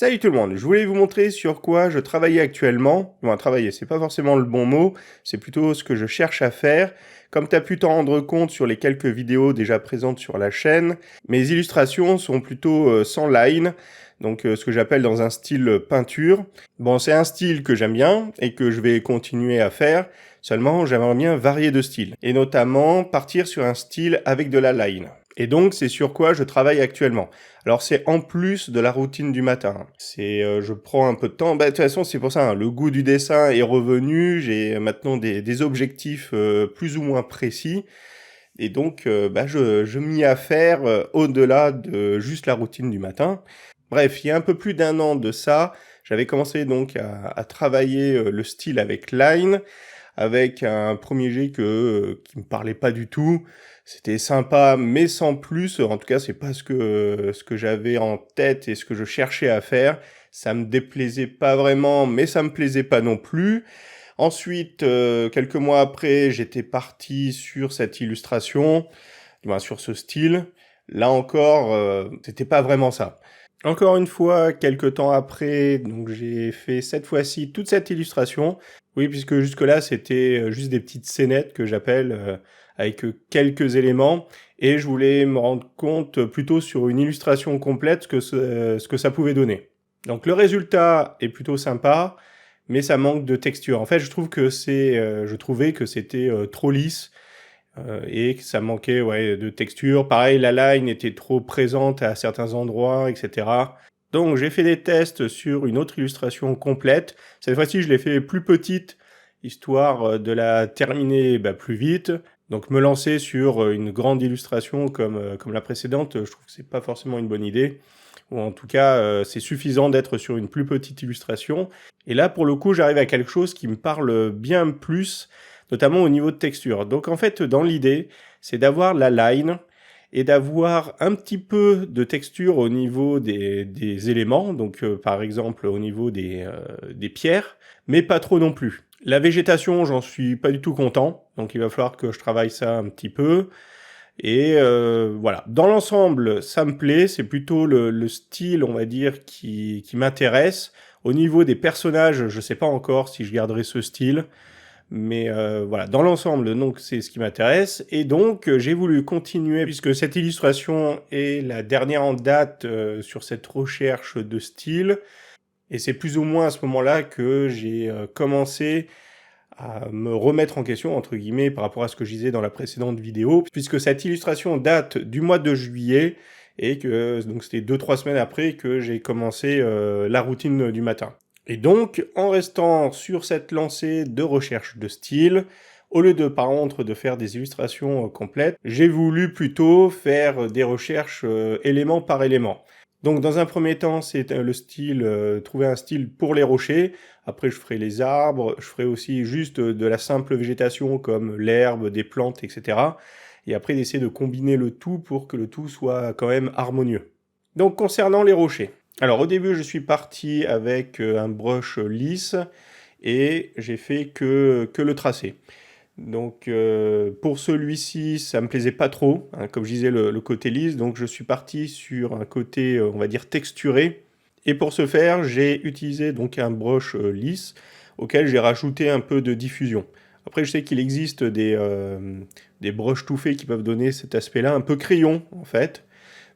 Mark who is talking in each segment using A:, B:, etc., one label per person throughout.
A: Salut tout le monde, je voulais vous montrer sur quoi je travaillais actuellement. Bon, travailler, c'est pas forcément le bon mot, c'est plutôt ce que je cherche à faire. Comme tu as pu t'en rendre compte sur les quelques vidéos déjà présentes sur la chaîne, mes illustrations sont plutôt sans line, donc ce que j'appelle dans un style peinture. Bon, c'est un style que j'aime bien et que je vais continuer à faire, seulement j'aimerais bien varier de style, et notamment partir sur un style avec de la line. Et donc, c'est sur quoi je travaille actuellement. Alors, c'est en plus de la routine du matin. Je prends un peu de temps. Bah, de toute façon, c'est pour ça, hein, le goût du dessin est revenu. J'ai maintenant des objectifs plus ou moins précis. Et donc, je m'y affaire au-delà de juste la routine du matin. Bref, il y a un peu plus d'un an de ça, j'avais commencé donc à travailler le style avec Line, avec un premier jet qui me parlait pas du tout. C'était sympa, mais sans plus. En tout cas, c'est pas ce que j'avais en tête et ce que je cherchais à faire. Ça me déplaisait pas vraiment, mais ça me plaisait pas non plus. Ensuite, quelques mois après, j'étais parti sur cette illustration, du moins sur ce style. Là encore, c'était pas vraiment ça. Encore une fois, quelques temps après, donc j'ai fait cette fois-ci toute cette illustration. Oui, puisque jusque-là, c'était juste des petites scénettes que j'appelle, avec quelques éléments. Et je voulais me rendre compte plutôt sur une illustration complète ce que ça pouvait donner. Donc le résultat est plutôt sympa, mais ça manque de texture. En fait, je trouvais que c'était trop lisse et que ça manquait de texture. Pareil, la line était trop présente à certains endroits, etc. Donc j'ai fait des tests sur une autre illustration complète. Cette fois-ci, je l'ai fait plus petite, histoire de la terminer plus vite. Donc me lancer sur une grande illustration comme la précédente, je trouve que c'est pas forcément une bonne idée. Ou en tout cas, c'est suffisant d'être sur une plus petite illustration. Et là, pour le coup, j'arrive à quelque chose qui me parle bien plus, notamment au niveau de texture. Donc en fait, dans l'idée, c'est d'avoir la line et d'avoir un petit peu de texture au niveau des éléments, donc par exemple au niveau des pierres, mais pas trop non plus. La végétation, j'en suis pas du tout content, donc il va falloir que je travaille ça un petit peu. Et voilà, dans l'ensemble, ça me plaît, c'est plutôt le style, on va dire, qui m'intéresse. Au niveau des personnages, je sais pas encore si je garderai ce style, mais voilà, dans l'ensemble, donc c'est ce qui m'intéresse. Et donc, j'ai voulu continuer, puisque cette illustration est la dernière en date sur cette recherche de style. Et c'est plus ou moins à ce moment-là que j'ai commencé à me remettre en question, entre guillemets, par rapport à ce que je disais dans la précédente vidéo, puisque cette illustration date du mois de juillet, et que donc c'était 2-3 semaines après que j'ai commencé la routine du matin. Et donc, en restant sur cette lancée de recherche de style, au lieu de, par contre, de faire des illustrations complètes, j'ai voulu plutôt faire des recherches élément par élément. Donc, dans un premier temps, c'est le style, trouver un style pour les rochers. Après, je ferai les arbres, je ferai aussi juste de la simple végétation comme l'herbe, des plantes, etc. Et après, d'essayer de combiner le tout pour que le tout soit quand même harmonieux. Donc, concernant les rochers. Alors, au début, je suis parti avec un brush lisse et j'ai fait que le tracé. Donc, pour celui-ci, ça me plaisait pas trop, hein, comme je disais, le côté lisse. Donc, je suis parti sur un côté, on va dire, texturé. Et pour ce faire, j'ai utilisé donc un brush lisse auquel j'ai rajouté un peu de diffusion. Après, je sais qu'il existe des brushes tout faits qui peuvent donner cet aspect-là, un peu crayon en fait.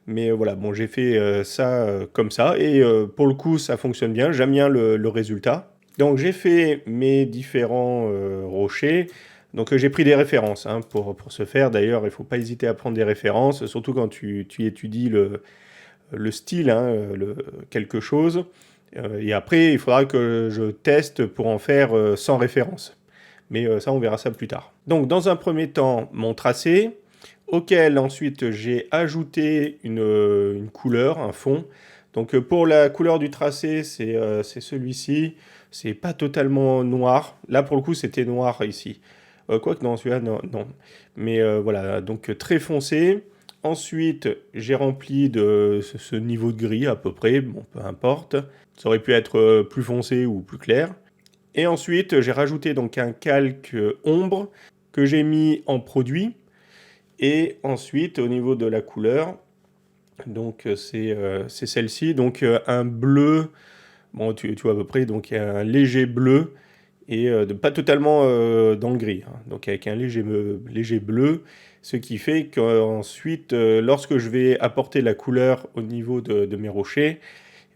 A: Mais voilà, bon, j'ai fait ça comme ça. Et pour le coup, ça fonctionne bien. J'aime bien le résultat. Donc, j'ai fait mes différents rochers. Donc, j'ai pris des références hein, pour ce faire. D'ailleurs, il ne faut pas hésiter à prendre des références, surtout quand tu étudies le style, hein, quelque chose. Et après, il faudra que je teste pour en faire sans référence. Mais ça, on verra ça plus tard. Donc, dans un premier temps, mon tracé, auquel ensuite j'ai ajouté une couleur, un fond. Donc, pour la couleur du tracé, c'est celui-ci. C'est pas totalement noir. Là, pour le coup, c'était noir ici. Quoique, non, celui-là, non, non. Mais voilà, donc très foncé. Ensuite, j'ai rempli de ce niveau de gris à peu près, bon, peu importe. Ça aurait pu être plus foncé ou plus clair. Et ensuite, j'ai rajouté donc un calque ombre que j'ai mis en produit. Et ensuite, au niveau de la couleur, Donc c'est celle-ci. Donc un bleu, bon tu vois à peu près, donc il y a un léger bleu et pas totalement dans le gris, hein. Donc avec un léger bleu, ce qui fait qu'ensuite, lorsque je vais apporter la couleur au niveau de mes rochers,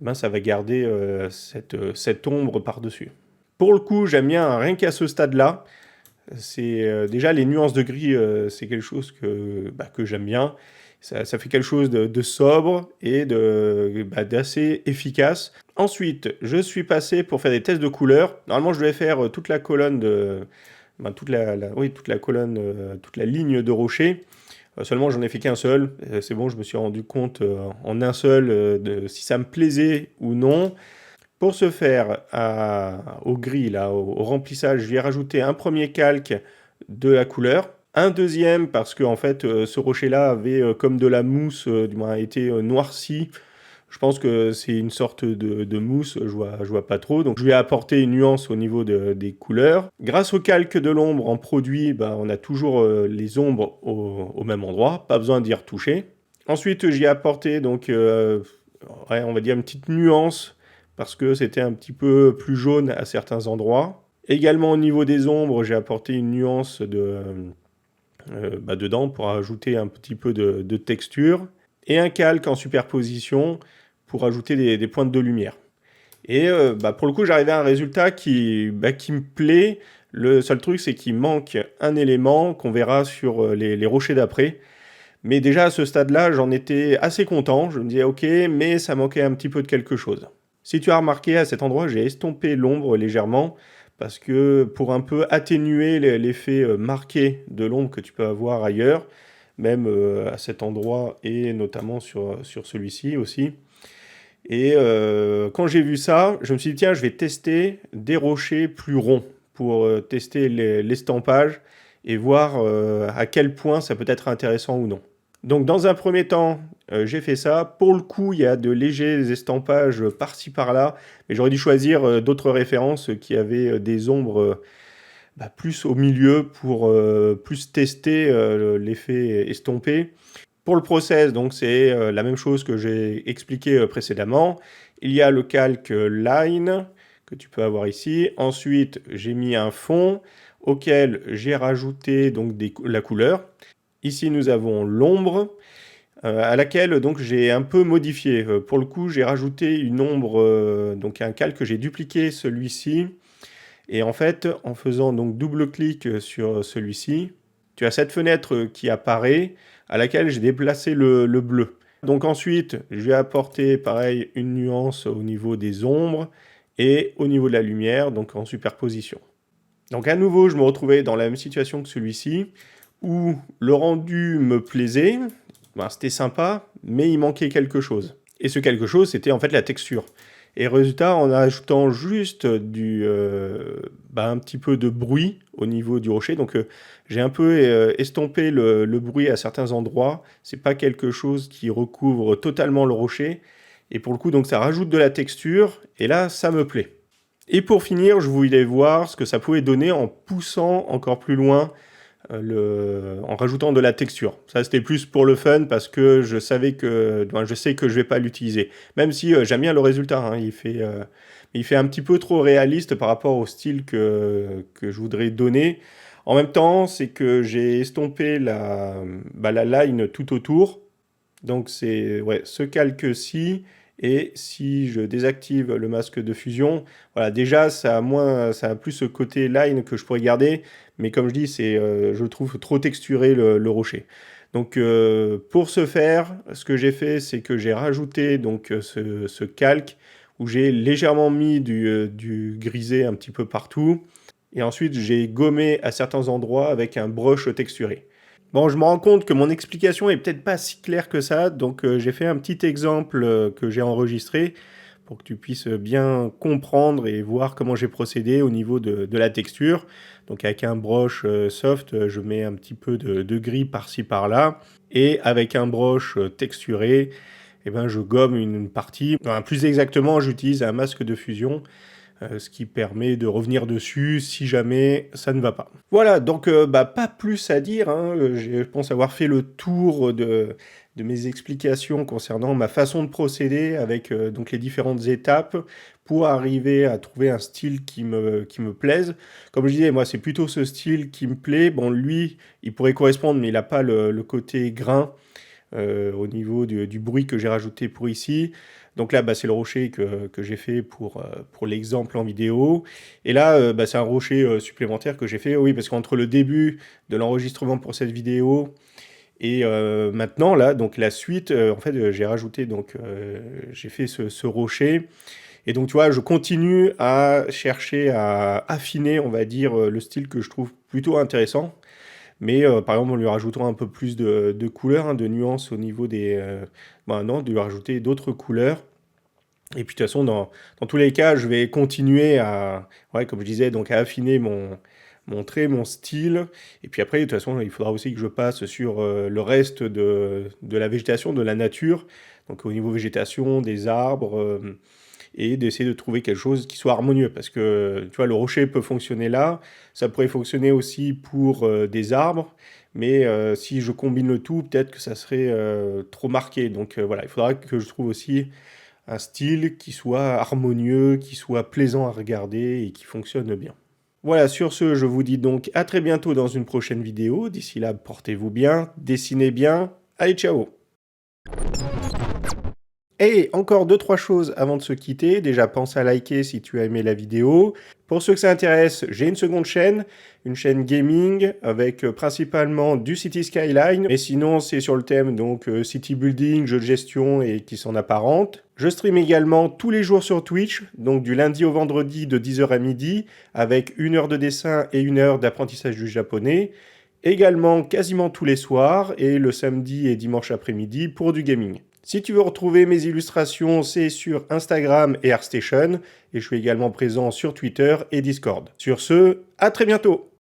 A: eh ben, ça va garder cette ombre par-dessus. Pour le coup, j'aime bien, rien qu'à ce stade-là, c'est déjà les nuances de gris, c'est quelque chose que j'aime bien. Ça fait quelque chose de sobre et d'assez efficace. Ensuite, je suis passé pour faire des tests de couleurs. Normalement, je devais faire toute la colonne toute la colonne, toute la ligne de rocher. Seulement, j'en ai fait qu'un seul. C'est bon, je me suis rendu compte en un seul de si ça me plaisait ou non. Pour ce faire, au gris, là, au remplissage, je vais rajouter un premier calque de la couleur. Un deuxième parce que en fait, ce rocher-là avait comme de la mousse, du moins a été noirci. Je pense que c'est une sorte de mousse, je vois pas trop. Donc je lui ai apporté une nuance au niveau des couleurs. Grâce au calque de l'ombre en produit, bah, on a toujours les ombres au même endroit, pas besoin d'y retoucher. Ensuite, j'y ai apporté donc, ouais, on va dire une petite nuance parce que c'était un petit peu plus jaune à certains endroits. Également au niveau des ombres, j'ai apporté une nuance dedans pour ajouter un petit peu de texture. Et un calque en superposition pour ajouter des pointes de lumière. Et pour le coup, j'arrivais à un résultat qui me plaît. Le seul truc, c'est qu'il manque un élément qu'on verra sur les rochers d'après. Mais déjà à ce stade-là, j'en étais assez content. Je me disais, ok, mais ça manquait un petit peu de quelque chose. Si tu as remarqué, à cet endroit, j'ai estompé l'ombre légèrement parce que pour un peu atténuer l'effet marqué de l'ombre que tu peux avoir ailleurs, même à cet endroit et notamment sur celui-ci aussi. Et quand j'ai vu ça, je me suis dit, tiens, je vais tester des rochers plus ronds pour tester l'estampage et voir à quel point ça peut être intéressant ou non. Donc dans un premier temps, j'ai fait ça. Pour le coup, il y a de légers estampages par-ci par-là, mais j'aurais dû choisir d'autres références qui avaient des ombres plus au milieu pour plus tester l'effet estompé. Pour le process, donc c'est la même chose que j'ai expliqué précédemment. Il y a le calque line que tu peux avoir ici. Ensuite, j'ai mis un fond auquel j'ai rajouté donc la couleur. Ici, nous avons l'ombre à laquelle donc j'ai un peu modifié. Pour le coup, j'ai rajouté une ombre, donc un calque, j'ai dupliqué celui-ci. Et en fait, en faisant donc double-clic sur celui-ci, tu as cette fenêtre qui apparaît à laquelle j'ai déplacé le bleu. Donc ensuite, je vais apporter pareil une nuance au niveau des ombres et au niveau de la lumière, donc en superposition. Donc à nouveau, je me retrouvais dans la même situation que celui-ci, où le rendu me plaisait, c'était sympa, mais il manquait quelque chose. Et ce quelque chose, c'était en fait la texture. Et résultat, en ajoutant juste un petit peu de bruit au niveau du rocher, donc j'ai un peu estompé le bruit à certains endroits. C'est pas quelque chose qui recouvre totalement le rocher. Et pour le coup, donc ça rajoute de la texture. Et là, ça me plaît. Et pour finir, je voulais voir ce que ça pouvait donner en poussant encore plus loin en rajoutant de la texture. Ça, c'était plus pour le fun parce que je sais que je vais pas l'utiliser. Même si j'aime bien le résultat, hein, il fait un petit peu trop réaliste par rapport au style que je voudrais donner. En même temps, c'est que j'ai estompé la line tout autour. Donc c'est ouais, ce calque-ci. Et si je désactive le masque de fusion, voilà, déjà ça a plus ce côté line que je pourrais garder, mais comme je dis, je trouve trop texturé le rocher. Donc pour ce faire, ce que j'ai fait, c'est que j'ai rajouté donc ce calque où j'ai légèrement mis du grisé un petit peu partout, et ensuite j'ai gommé à certains endroits avec un brush texturé. Bon, je me rends compte que mon explication est peut-être pas si claire que ça, donc j'ai fait un petit exemple que j'ai enregistré pour que tu puisses bien comprendre et voir comment j'ai procédé au niveau de la texture. Donc avec un brush soft, je mets un petit peu de gris par-ci par-là, et avec un brush texturé, je gomme une partie. Enfin, plus exactement, j'utilise un masque de fusion ce qui permet de revenir dessus si jamais ça ne va pas. Voilà, donc pas plus à dire, hein. Je pense avoir fait le tour de mes explications concernant ma façon de procéder avec donc les différentes étapes pour arriver à trouver un style qui me plaise. Comme je disais, moi, c'est plutôt ce style qui me plaît. Bon, lui, il pourrait correspondre, mais il n'a pas le côté grain au niveau du bruit que j'ai rajouté pour ici. Donc là, bah, c'est le rocher que j'ai fait pour l'exemple en vidéo. Et là, bah, c'est un rocher supplémentaire que j'ai fait, oui, parce qu'entre le début de l'enregistrement pour cette vidéo et maintenant, là, donc la suite, en fait, j'ai rajouté, donc j'ai fait ce rocher. Et donc, tu vois, je continue à chercher à affiner, on va dire, le style que je trouve plutôt intéressant. Mais par exemple, en lui rajoutant un peu plus de couleurs, hein, de nuances au niveau des... bah non, de lui rajouter d'autres couleurs. Et puis de toute façon, dans tous les cas, je vais continuer à, ouais, comme je disais, donc à affiner mon trait, mon style. Et puis après, de toute façon, il faudra aussi que je passe sur le reste de la végétation, de la nature. Donc au niveau végétation, des arbres, et d'essayer de trouver quelque chose qui soit harmonieux. Parce que, tu vois, le rocher peut fonctionner là, ça pourrait fonctionner aussi pour des arbres, mais si je combine le tout, peut-être que ça serait trop marqué. Donc voilà, il faudra que je trouve aussi un style qui soit harmonieux, qui soit plaisant à regarder et qui fonctionne bien. Voilà, sur ce, je vous dis donc à très bientôt dans une prochaine vidéo. D'ici là, portez-vous bien, dessinez bien. Allez, ciao! Et encore deux, trois choses avant de se quitter. Déjà, pense à liker si tu as aimé la vidéo. Pour ceux que ça intéresse, j'ai une seconde chaîne, une chaîne gaming avec principalement du City Skyline. Mais sinon, c'est sur le thème donc city building, jeux de gestion et qui s'en apparente. Je stream également tous les jours sur Twitch, donc du lundi au vendredi de 10h à midi, avec 1 heure de dessin et 1 heure d'apprentissage du japonais. Également quasiment tous les soirs et le samedi et dimanche après-midi pour du gaming. Si tu veux retrouver mes illustrations, c'est sur Instagram et ArtStation, et je suis également présent sur Twitter et Discord. Sur ce, à très bientôt!